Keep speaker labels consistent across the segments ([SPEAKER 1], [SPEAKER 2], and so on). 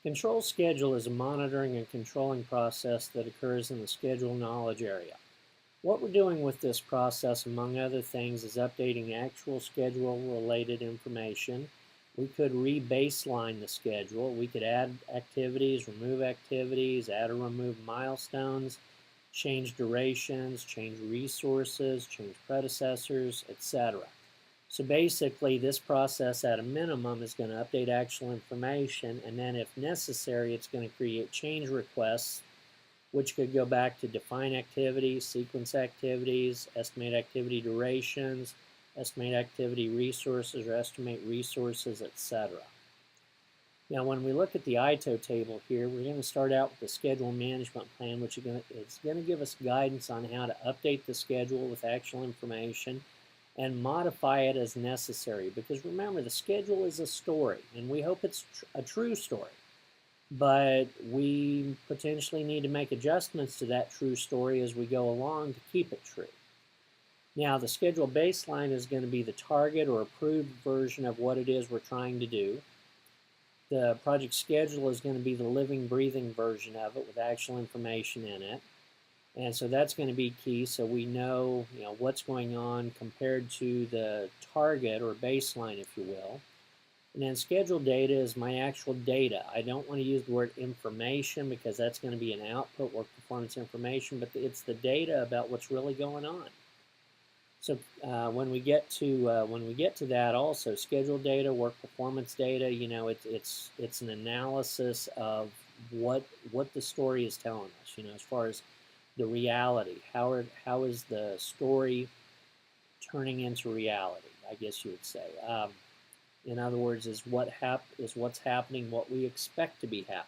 [SPEAKER 1] Control schedule is a monitoring and controlling process that occurs in the schedule knowledge area. What we're doing with this process, among other things, is updating actual schedule-related information. We could re-baseline the schedule. We could add activities, remove activities, add or remove milestones, change durations, change resources, change predecessors, etc. So basically, this process at a minimum is going to update actual information, and then if necessary, it's going to create change requests, which could go back to define activities, sequence activities, estimate activity durations, estimate activity resources, or estimate resources, etc. Now, when we look at the ITO table here, we're going to start out with the schedule management plan, which is going to give us guidance on how to update the schedule with actual information and modify it as necessary. Because remember, the schedule is a story, and we hope it's a true story. But we potentially need to make adjustments to that true story as we go along to keep it true. Now, the schedule baseline is going to be the target or approved version of what it is we're trying to do. The project schedule is going to be the living, breathing version of it with actual information in it. And so that's going to be key, so we know, what's going on compared to the target or baseline, if you will. And then schedule data is my actual data. I don't want to use the word information because that's going to be an output, work performance information, but it's the data about what's really going on. So when we get to that, also schedule data, work performance data, it's an analysis of what the story is telling us. As far as the reality, how is the story turning into reality? I guess you would say. In other words, is what's happening what we expect to be happening,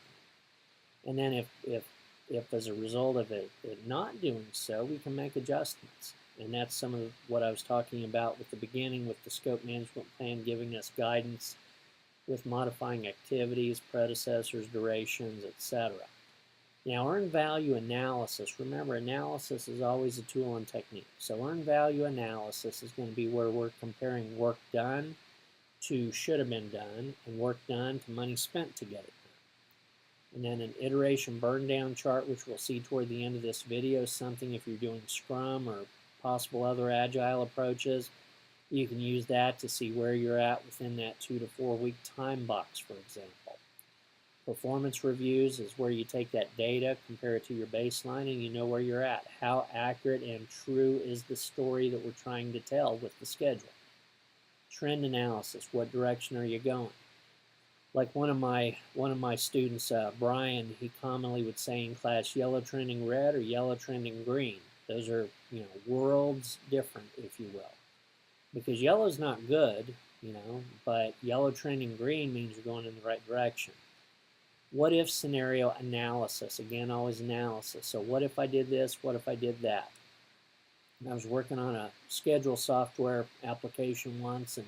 [SPEAKER 1] and then if as a result of it not doing so, we can make adjustments. And that's some of what I was talking about with the beginning, with the scope management plan giving us guidance with modifying activities, predecessors, durations, etc. Now, earned value analysis. Remember, analysis is always a tool and technique. So earned value analysis is going to be where we're comparing work done to should have been done, and work done to money spent to get it done. And then an iteration burn down chart, which we'll see toward the end of this video, something if you're doing Scrum or possible other agile approaches, you can use that to see where you're at within that 2 to 4 week time box, for example. Performance reviews is where you take that data, compare it to your baseline, and you know where you're at. How accurate and true is the story that we're trying to tell with the schedule? Trend analysis, what direction are you going? Like one of my students, Brian, he commonly would say in class, yellow trending red or yellow trending green. Those are, worlds different, if you will. Because yellow's not good, but yellow trending green means you're going in the right direction. What if scenario analysis, again, always analysis. So what if I did this, what if I did that? I was working on a schedule software application once, and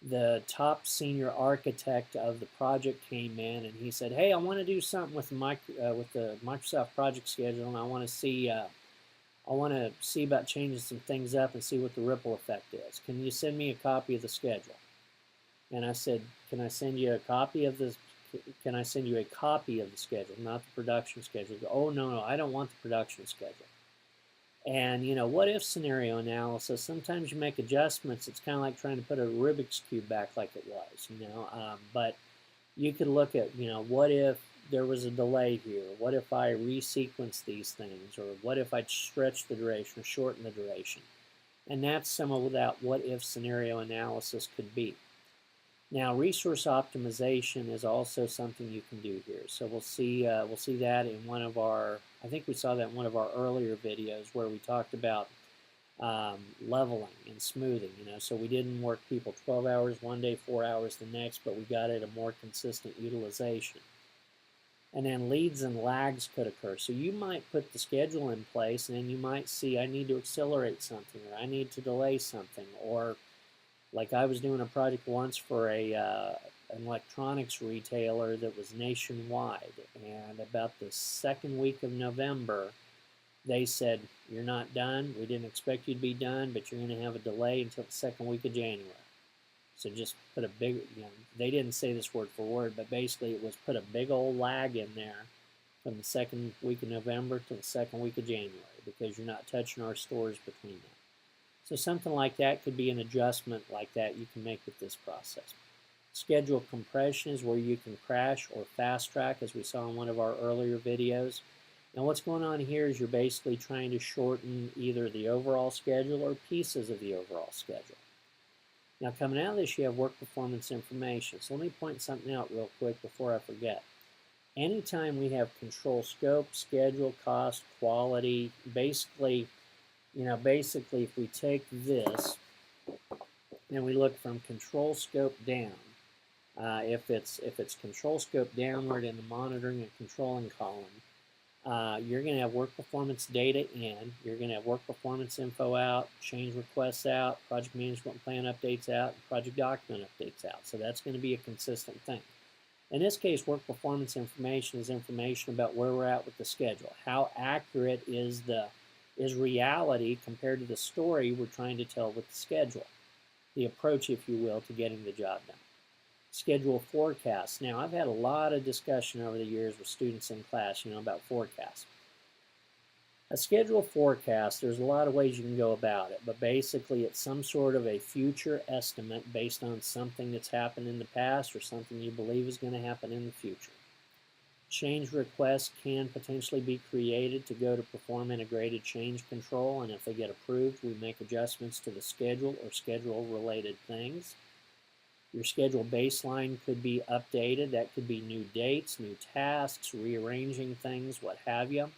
[SPEAKER 1] the top senior architect of the project came in, and he said, "Hey, I want to do something with the Microsoft project schedule, and I want to see about changing some things up and see what the ripple effect is. Can you send me a copy of the schedule?" And I said, "Can I send you a copy of this? Can I send you a copy of the schedule, not the production schedule?" "Oh, no, I don't want the production schedule." And, what if scenario analysis, sometimes you make adjustments. It's kind of like trying to put a Rubik's Cube back like it was, but you could look at, what if there was a delay here? What if I resequence these things? Or what if I stretch the duration or shorten the duration? And that's some of that what if scenario analysis could be. Now, resource optimization is also something you can do here. So we'll see that in one of our, I think we saw that in one of our earlier videos where we talked about leveling and smoothing. So we didn't work people 12 hours one day, 4 hours the next, but we got at a more consistent utilization. And then leads and lags could occur. So you might put the schedule in place, and then you might see I need to accelerate something, or I need to delay something, or like I was doing a project once for an electronics retailer that was nationwide, and about the second week of November, they said, "You're not done. We didn't expect you to be done, but you're going to have a delay until the second week of January." So just put a big, they didn't say this word for word, but basically it was put a big old lag in there from the second week of November to the second week of January, because you're not touching our stores between that. So something like that could be an adjustment like that you can make with this process. Schedule compression is where you can crash or fast track, as we saw in one of our earlier videos. Now what's going on here is you're basically trying to shorten either the overall schedule or pieces of the overall schedule. Now coming out of this, you have work performance information. So let me point something out real quick before I forget. Anytime we have control scope, schedule, cost, quality, basically if we take this and we look from control scope down, if it's control scope downward in the monitoring and controlling column, you're going to have work performance data in, you're going to have work performance info out, change requests out, project management plan updates out, and project document updates out. So that's going to be a consistent thing. In this case, work performance information is information about where we're at with the schedule. How accurate is reality compared to the story we're trying to tell with the schedule? The approach, if you will, to getting the job done. Schedule forecasts. Now, I've had a lot of discussion over the years with students in class, about forecasts. A schedule forecast, there's a lot of ways you can go about it, but basically it's some sort of a future estimate based on something that's happened in the past or something you believe is going to happen in the future. Change requests can potentially be created to go to perform integrated change control, and if they get approved, we make adjustments to the schedule or schedule-related things. Your schedule baseline could be updated. That could be new dates, new tasks, rearranging things, what have you.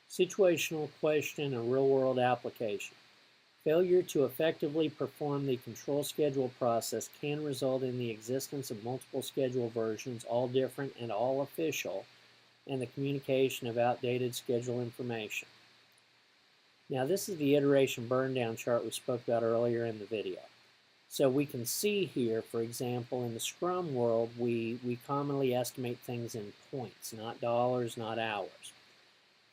[SPEAKER 1] Situational question and real-world application. Failure to effectively perform the control schedule process can result in the existence of multiple schedule versions, all different and all official, and the communication of outdated schedule information. Now this is the iteration burn down chart we spoke about earlier in the video. So we can see here, for example, in the Scrum world, we commonly estimate things in points, not dollars, not hours.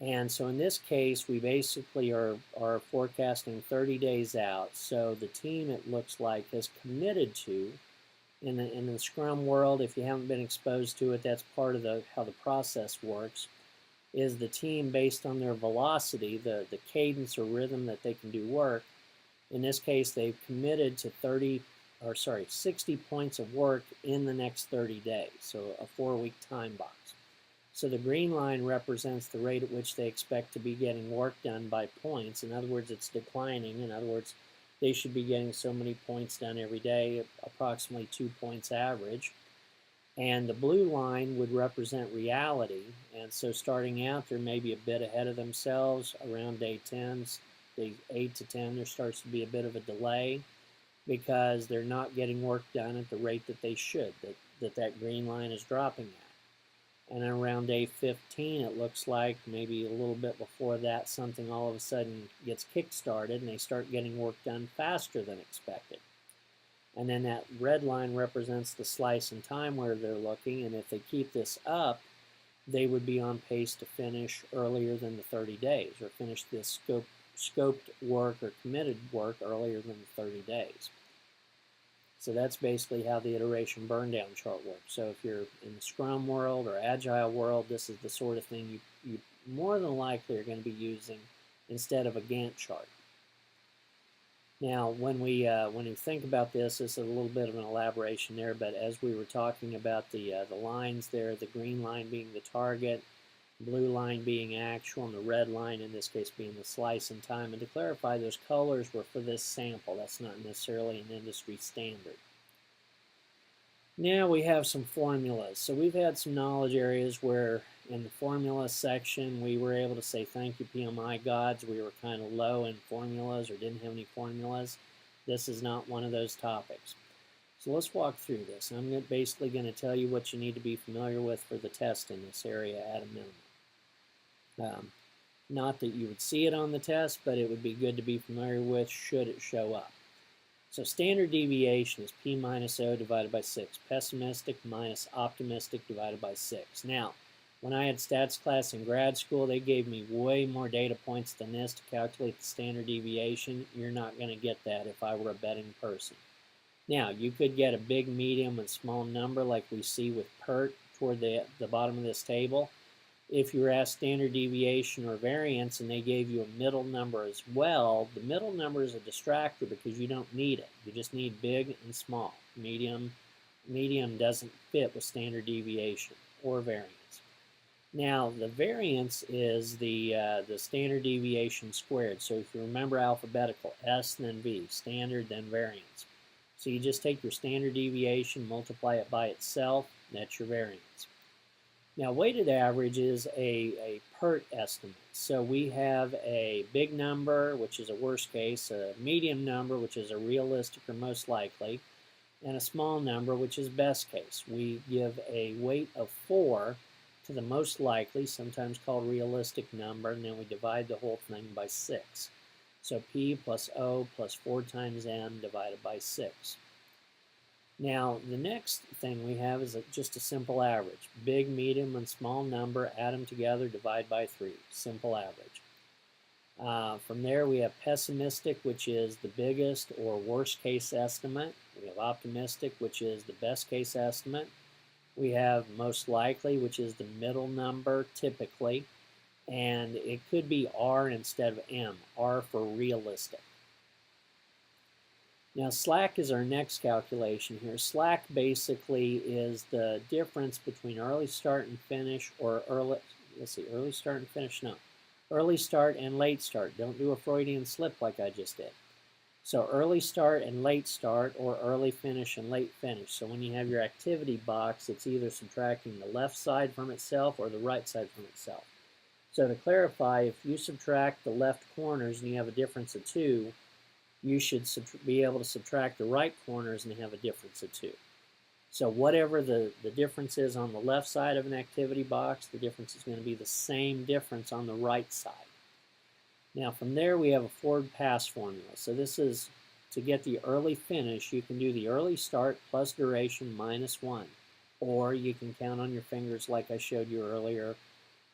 [SPEAKER 1] And so in this case, we basically are forecasting 30 days out. So the team, it looks like, has committed to, in the Scrum world, if you haven't been exposed to it, that's part of how the process works, is the team, based on their velocity, the cadence or rhythm that they can do work. In this case, they've committed to 60 points of work in the next 30 days, so a 4-week time box. So the green line represents the rate at which they expect to be getting work done by points. In other words, it's declining. In other words, they should be getting so many points done every day, approximately 2 points average. And the blue line would represent reality. And so starting out, they're maybe a bit ahead of themselves. Around day 10, day 8 to 10, there starts to be a bit of a delay because they're not getting work done at the rate that they should, that green line is dropping at. And then around day 15, it looks like maybe a little bit before that, something all of a sudden gets kick-started and they start getting work done faster than expected. And then that red line represents the slice in time where they're looking, and if they keep this up, they would be on pace to finish earlier than the 30 days, or finish this scoped work or committed work earlier than the 30 days. So that's basically how the iteration burn down chart works. So if you're in the Scrum world or Agile world, this is the sort of thing you more than likely are going to be using instead of a Gantt chart. Now, when we think about this, this is a little bit of an elaboration there, but as we were talking about the lines there, the green line being the target, blue line being actual, and the red line in this case being the slice in time. And to clarify, those colors were for this sample. That's not necessarily an industry standard. Now we have some formulas. So we've had some knowledge areas where in the formula section we were able to say thank you PMI gods. We were kind of low in formulas or didn't have any formulas. This is not one of those topics. So let's walk through this. I'm basically going to tell you what you need to be familiar with for the test in this area at a minimum. Not that you would see it on the test, but it would be good to be familiar with should it show up. So standard deviation is P minus O divided by 6. Pessimistic minus optimistic divided by 6. Now, when I had stats class in grad school, they gave me way more data points than this to calculate the standard deviation. You're not going to get that if I were a betting person. Now, you could get a big, medium, and small number like we see with PERT toward the bottom of this table. If you were asked standard deviation or variance and they gave you a middle number as well, the middle number is a distractor because you don't need it. You just need big and small. Medium doesn't fit with standard deviation or variance. Now, the variance is the standard deviation squared. So if you remember alphabetical, S then V, standard then variance. So you just take your standard deviation, multiply it by itself, that's your variance. Now, weighted average is a PERT estimate. So we have a big number, which is a worst case, a medium number, which is a realistic or most likely, and a small number, which is best case. We give a weight of 4 to the most likely, sometimes called realistic number, and then we divide the whole thing by 6. So P plus O plus 4 times M divided by 6. Now, the next thing we have is just a simple average. Big, medium, and small number, add them together, divide by 3. Simple average. From there, we have pessimistic, which is the biggest or worst case estimate. We have optimistic, which is the best case estimate. We have most likely, which is the middle number, typically. And it could be R instead of M, R for realistic. Now, slack is our next calculation here. Slack basically is the difference between early start and finish, or early start and finish, no. Early start and late start. Don't do a Freudian slip like I just did. So early start and late start, or early finish and late finish. So when you have your activity box, it's either subtracting the left side from itself or the right side from itself. So to clarify, if you subtract the left corners and you have a difference of 2, you should be able to subtract the right corners and have a difference of 2. So whatever the difference is on the left side of an activity box, the difference is going to be the same difference on the right side. Now from there we have a forward pass formula. So this is to get the early finish. You can do the early start plus duration minus 1. Or you can count on your fingers like I showed you earlier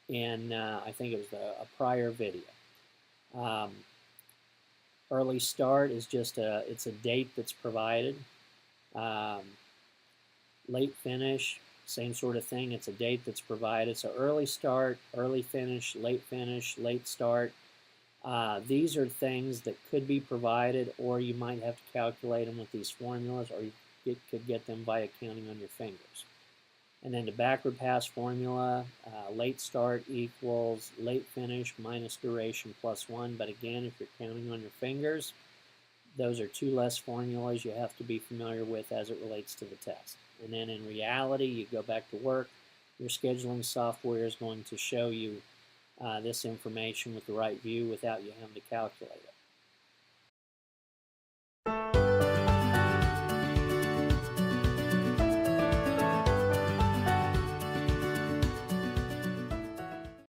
[SPEAKER 1] in, I think it was a prior video. Early start is just it's a date that's provided. Late finish, same sort of thing. It's a date that's provided. So early start, early finish, late start. These are things that could be provided, or you might have to calculate them with these formulas, or you could get them by counting on your fingers. And then the backward pass formula, late start equals late finish minus duration plus 1. But again, if you're counting on your fingers, those are 2 less formulas you have to be familiar with as it relates to the test. And then in reality, you go back to work. Your scheduling software is going to show you this information with the right view without you having to calculate it.